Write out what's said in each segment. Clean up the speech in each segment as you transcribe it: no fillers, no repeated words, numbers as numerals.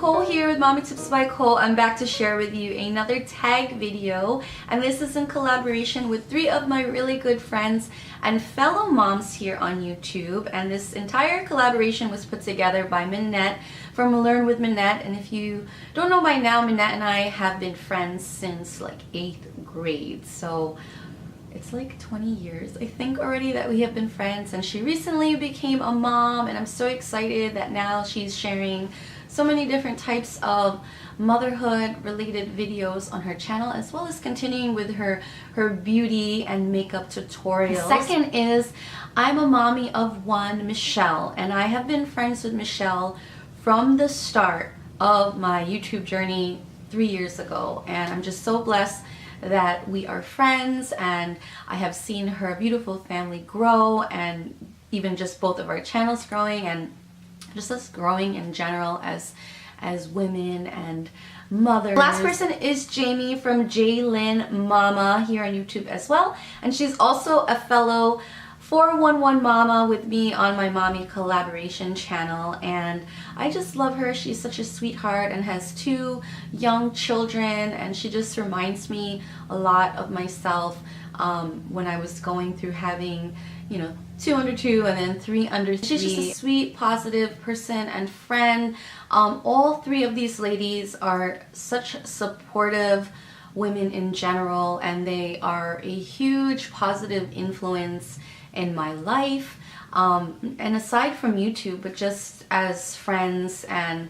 Cole here with Mommy Tips by Cole. I'm back to share with you another tag video, and this is in collaboration with 3 of my really good friends and fellow moms here on YouTube. And this entire collaboration was put together by Minette from Learn with Minette. And if you don't know by now, Minette and I have been friends since like 8th grade. So it's like 20 years, I think, already that we have been friends. And she recently became a mom, and I'm so excited that now she's sharing so many different types of motherhood related videos on her channel, as well as continuing with her beauty and makeup tutorials. The second is I'm a mommy of 1, Michelle, and I have been friends with Michelle from the start of my YouTube journey 3 years ago, and I'm just so blessed that we are friends, and I have seen her beautiful family grow, and even just both of our channels growing, and just us growing in general as women and mothers. The last person is Jamie from Jaylyn Mama here on YouTube as well, and she's also a fellow 411 Mama with me on my mommy collaboration channel, and I just love her. She's such a sweetheart and has 2 young children, and she just reminds me a lot of myself when I was going through having, you know, 2 under 2 and then 3 under 3. She's just a sweet, positive person and friend. All 3 of these ladies are such supportive women in general, and they are a huge positive influence in my life, and aside from YouTube, but just as friends and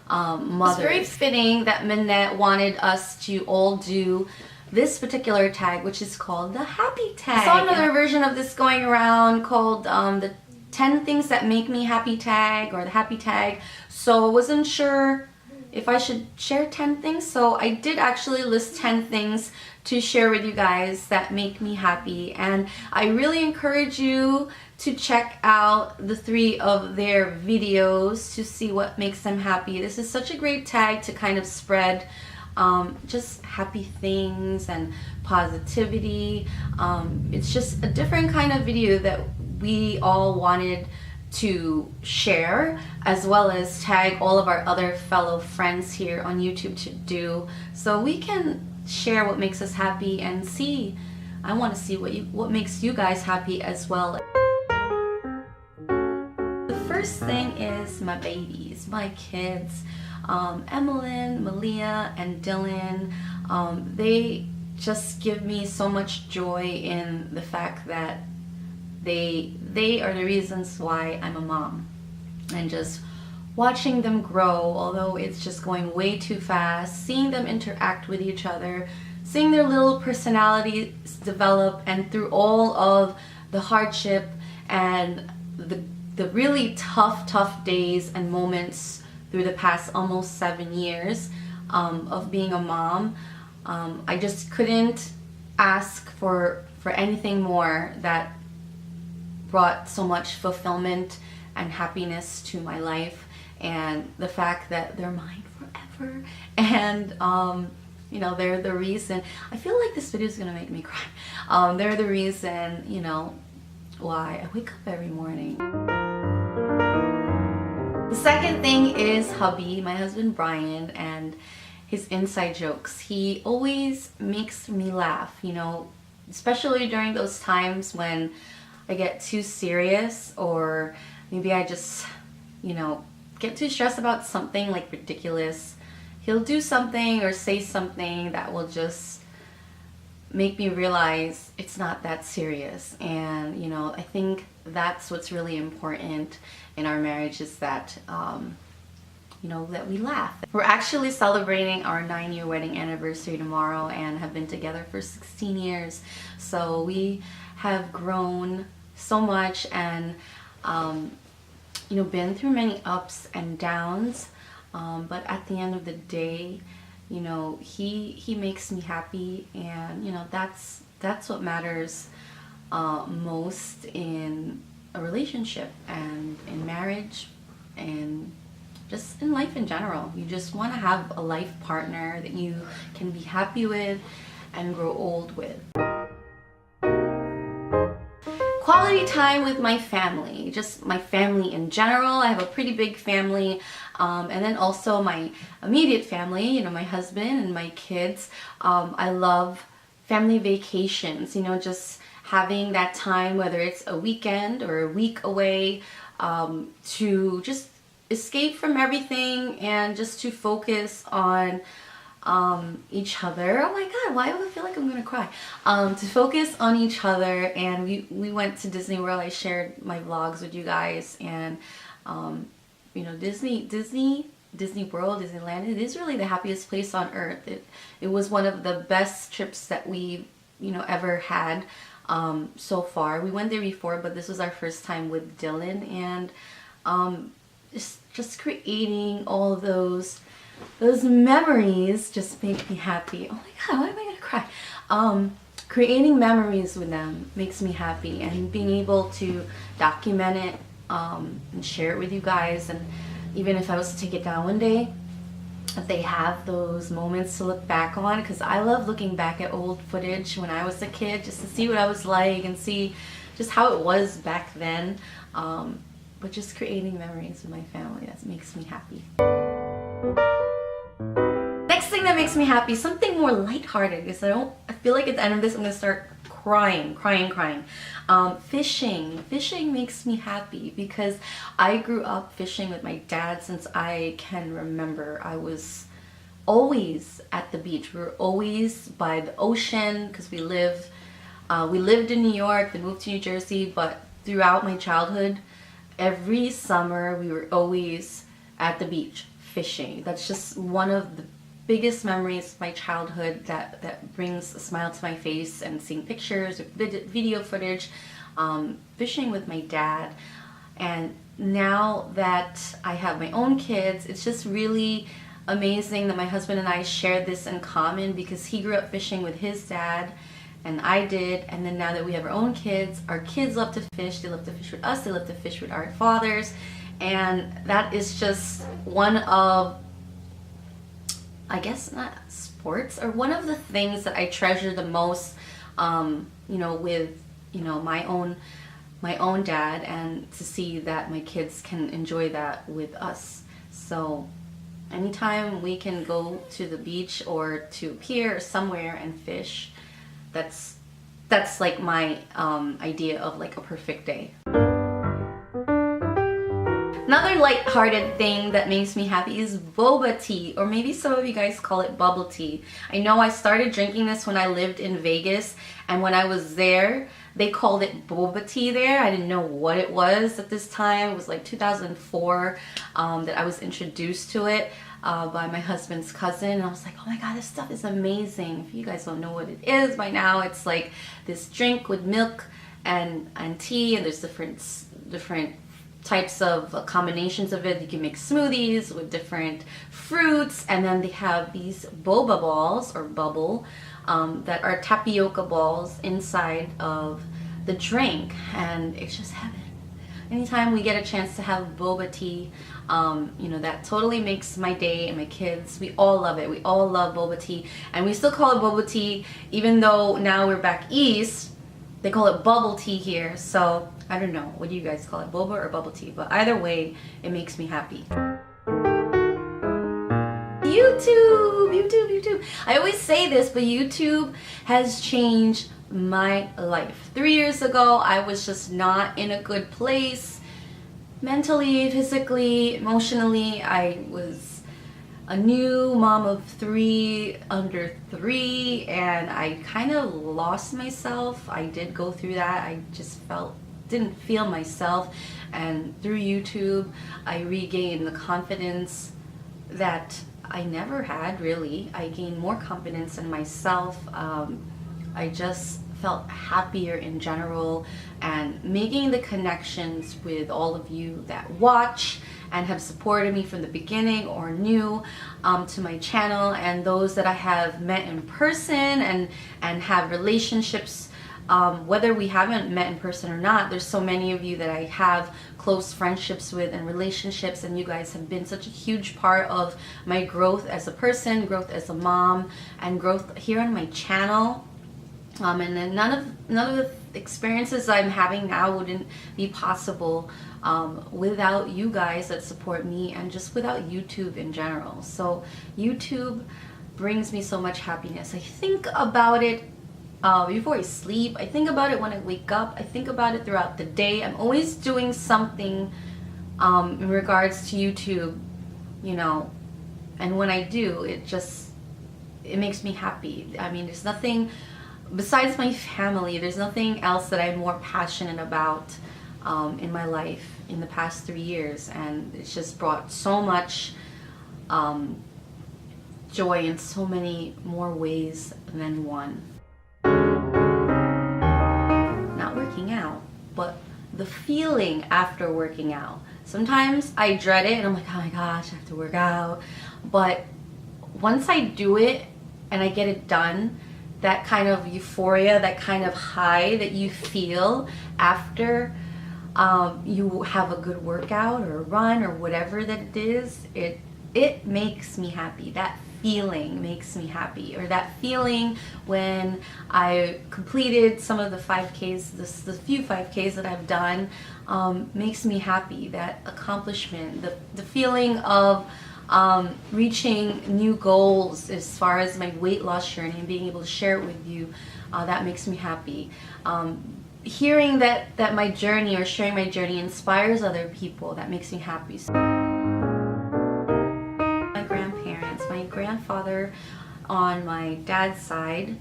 mothers. It's very fitting that Minette wanted us to all do this particular tag, which is called the happy tag. I saw another version of this going around called the 10 things that make me happy tag, or the happy tag, so I wasn't sure if I should share 10 things, so I did actually list 10 things to share with you guys that make me happy. And I really encourage you to check out the 3 of their videos to see what makes them happy. This is such a great tag to kind of spread just happy things and positivity. It's just a different kind of video that we all wanted to share, as well as tag all of our other fellow friends here on YouTube to do, so we can share what makes us happy and see. I want to see what makes you guys happy as well. The first thing is my babies, my kids, Emmeline, Malia, and Dylan. They just give me so much joy in the fact that they are the reasons why I'm a mom, and just watching them grow, although it's just going way too fast, seeing them interact with each other, seeing their little personalities develop, and through all of the hardship and the really tough days and moments through the past almost 7 years of being a mom, I just couldn't ask for anything more that brought so much fulfillment and happiness to my life. And the fact that they're mine forever, and you know, they're the reason. I feel like this video is gonna make me cry. They're the reason, you know, why I wake up every morning. The second thing is hubby, my husband Brian, and his inside jokes. He always makes me laugh, you know, especially during those times when I get too serious, or maybe I just, you know, get too stressed about something like ridiculous. He'll do something or say something that will just make me realize it's not that serious. And, you know, I think that's what's really important in our marriage, is that you know, that we laugh. We're actually celebrating our 9-year wedding anniversary tomorrow, and have been together for 16 years. So we have grown so much, and you know, been through many ups and downs, but at the end of the day, you know, he makes me happy, and you know, that's what matters most in a relationship, and in marriage, and just in life in general. You just want to have a life partner that you can be happy with and grow old with. Quality quality time with my family, just my family in general. I have a pretty big family, and then also my immediate family, you know, my husband and my kids. I love family vacations, you know, just having that time, whether it's a weekend or a week away, to just escape from everything and just to focus on each other. Oh my god, why do I feel like I'm gonna cry? To focus on each other. And we went to Disney World. I shared my vlogs with you guys, and you know, Disney World, Disneyland, it is really the happiest place on earth. It was one of the best trips that we, you know, ever had so far. We went there before, but this was our first time with Dylan, and just creating all of those memories just make me happy. Oh my god, why am I gonna cry? Creating memories with them makes me happy, and being able to document it and share it with you guys. And even if I was to take it down one day, that they have those moments to look back on, because I love looking back at old footage when I was a kid, just to see what I was like and see just how it was back then. But just creating memories with my family, that makes me happy. Next thing that makes me happy, something more lighthearted, because I feel like at the end of this I'm gonna start crying. Fishing makes me happy, because I grew up fishing with my dad since I can remember. I was always at the beach. We were always by the ocean, because we lived in New York, then moved to New Jersey, but throughout my childhood, every summer we were always at the beach fishing. That's just one of the biggest memories of my childhood that brings a smile to my face, and seeing pictures or video footage, fishing with my dad. And now that I have my own kids, it's just really amazing that my husband and I share this in common, because he grew up fishing with his dad and I did, and then now that we have our own kids, our kids love to fish. They love to fish with us, they love to fish with our fathers, and that is just one of, I guess not sports, or one of the things that I treasure the most, you know, with, you know, my own dad, and to see that my kids can enjoy that with us. So anytime we can go to the beach or to a pier or somewhere and fish, that's like my idea of like a perfect day. Another light-hearted thing that makes me happy is boba tea, or maybe some of you guys call it bubble tea. I know I started drinking this when I lived in Vegas, and when I was there, they called it boba tea there. I didn't know what it was at this time. It was like 2004 that I was introduced to it by my husband's cousin, and I was like, oh my god, this stuff is amazing. If you guys don't know what it is by now, it's like this drink with milk and tea, and there's different types of combinations of it. You can make smoothies with different fruits, and then they have these boba balls, or bubble, that are tapioca balls inside of the drink, and it's just heaven. Anytime we get a chance to have boba tea, you know, that totally makes my day, and my kids, we all love it. We all love boba tea, and we still call it boba tea, even though now we're back east, they call it bubble tea here. So I don't know, what do you guys call it, boba or bubble tea? But either way, it makes me happy. YouTube. I always say this, but YouTube has changed my life. 3 years ago, I was just not in a good place, mentally, physically, emotionally. I was a new mom of 3, under 3, and I kind of lost myself. I did go through that. I just didn't feel myself, and through YouTube I regained the confidence that I never had, really. I gained more confidence in myself. I just felt happier in general, and making the connections with all of you that watch and have supported me from the beginning, or new to my channel, and those that I have met in person and have relationships, whether we haven't met in person or not. There's so many of you that I have close friendships with and relationships, and you guys have been such a huge part of my growth as a person, growth as a mom, and growth here on my channel. And then none of the experiences I'm having now wouldn't be possible without you guys that support me, and just without YouTube in general. So YouTube brings me so much happiness. I think about it before I sleep. I think about it when I wake up. I think about it throughout the day. I'm always doing something in regards to YouTube, you know, and when I do, it makes me happy. I mean, there's nothing besides my family, there's nothing else that I'm more passionate about in my life in the past 3 years, and it's just brought so much joy in so many more ways than one. Not working out, but the feeling after working out. Sometimes I dread it and I'm like, oh my gosh, I have to work out. But once I do it and I get it done, that kind of euphoria, that kind of high that you feel after you have a good workout or a run or whatever that it is, it makes me happy. That feeling makes me happy. Or that feeling when I completed some of the 5Ks, the few 5Ks that I've done, makes me happy. That accomplishment, the feeling of reaching new goals as far as my weight loss journey and being able to share it with you, that makes me happy. Hearing that my journey or sharing my journey inspires other people, that makes me happy. So my grandparents, my grandfather on my dad's side,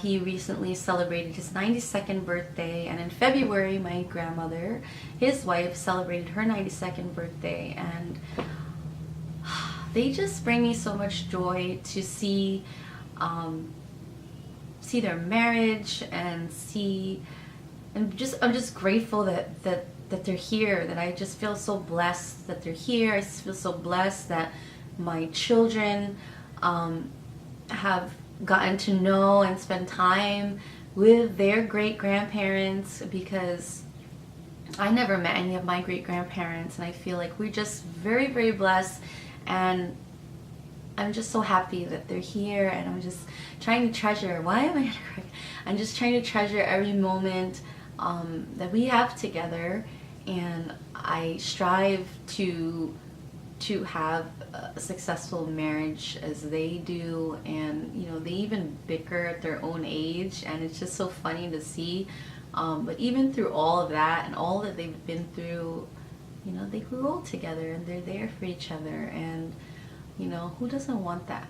he recently celebrated his 92nd birthday, and in February my grandmother, his wife, celebrated her 92nd birthday, and they just bring me so much joy to see their marriage and I'm just grateful that they're here, that I just feel so blessed that they're here. I just feel so blessed that my children have gotten to know and spend time with their great-grandparents, because I never met any of my great-grandparents, and I feel like we're just very, very blessed. And I'm just so happy that they're here, and I'm just trying to treasure. Why am I gonna cry? I'm just trying to treasure every moment that we have together, and I strive to have a successful marriage as they do. And you know, they even bicker at their own age, and it's just so funny to see. But even through all of that and all that they've been through, you know, they grew old together and they're there for each other, and you know, who doesn't want that?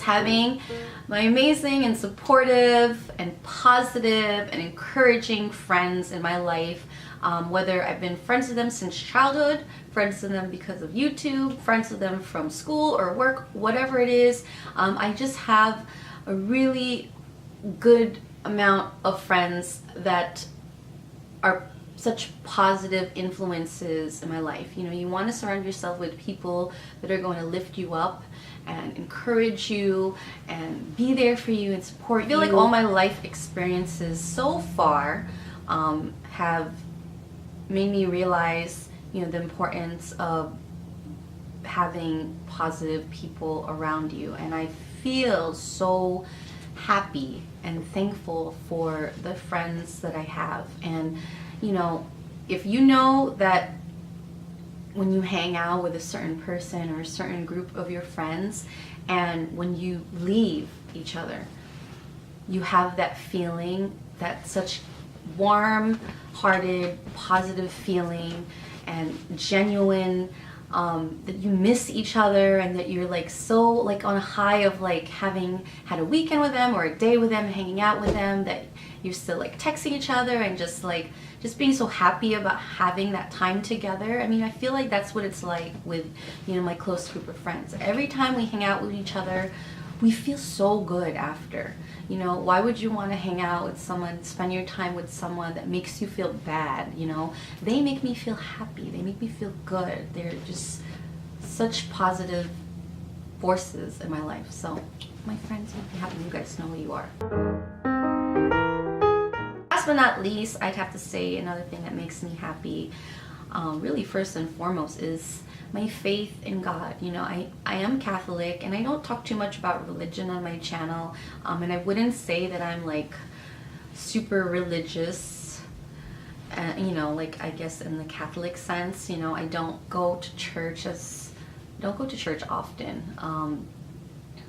Having my amazing and supportive and positive and encouraging friends in my life, whether I've been friends with them since childhood, friends with them because of YouTube, friends with them from school or work, whatever it is, I just have a really good amount of friends that are such positive influences in my life. You know, you want to surround yourself with people that are going to lift you up and encourage you and be there for you and support you. I feel like all my life experiences so far have made me realize, you know, the importance of having positive people around you. And I feel so happy and thankful for the friends that I have. And you know, if you know that when you hang out with a certain person or a certain group of your friends, and when you leave each other, you have that feeling, that such warm-hearted, positive feeling and genuine, that you miss each other, and that you're like so like on a high of like having had a weekend with them or a day with them, hanging out with them, that you're still like texting each other and just being so happy about having that time together. I mean, I feel like that's what it's like with, you know, my close group of friends. Every time we hang out with each other, we feel so good after. You know, why would you want to hang out with someone, spend your time with someone that makes you feel bad? You know, they make me feel happy. They make me feel good. They're just such positive forces in my life. So my friends make me happy. You guys know who you are. Last but not least, I'd have to say another thing that makes me happy. really first and foremost is my faith in God. You know, I am Catholic, and I don't talk too much about religion on my channel, and I wouldn't say that I'm like super religious, you know, like I guess in the Catholic sense. You know, I don't go to church often,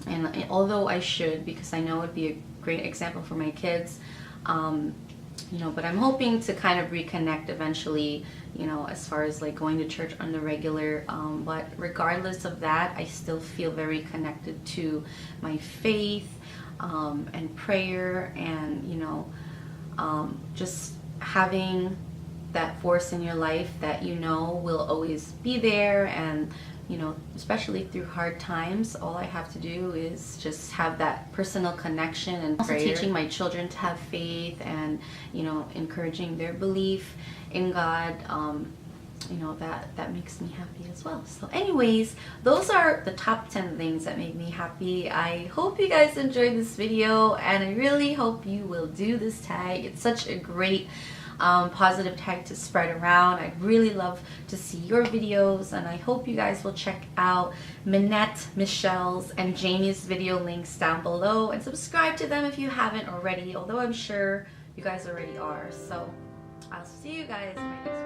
and although I should, because I know it would be a great example for my kids, you know, but I'm hoping to kind of reconnect eventually, you know, as far as like going to church on the regular, but regardless of that, I still feel very connected to my faith, and prayer, and, you know, just having that force in your life that you know will always be there. And, you know, especially through hard times, all I have to do is just have that personal connection and prayer. Also teaching my children to have faith, and, you know, encouraging their belief in God, you know, that makes me happy as well. So anyways, those are the top 10 things that make me happy. I hope you guys enjoyed this video, and I really hope you will do this tag. It's such a great positive tag to spread around. I'd really love to see your videos, and I hope you guys will check out Minette, Michelle's, and Jamie's video links down below, and subscribe to them if you haven't already, although I'm sure you guys already are. So I'll see you guys in my next video.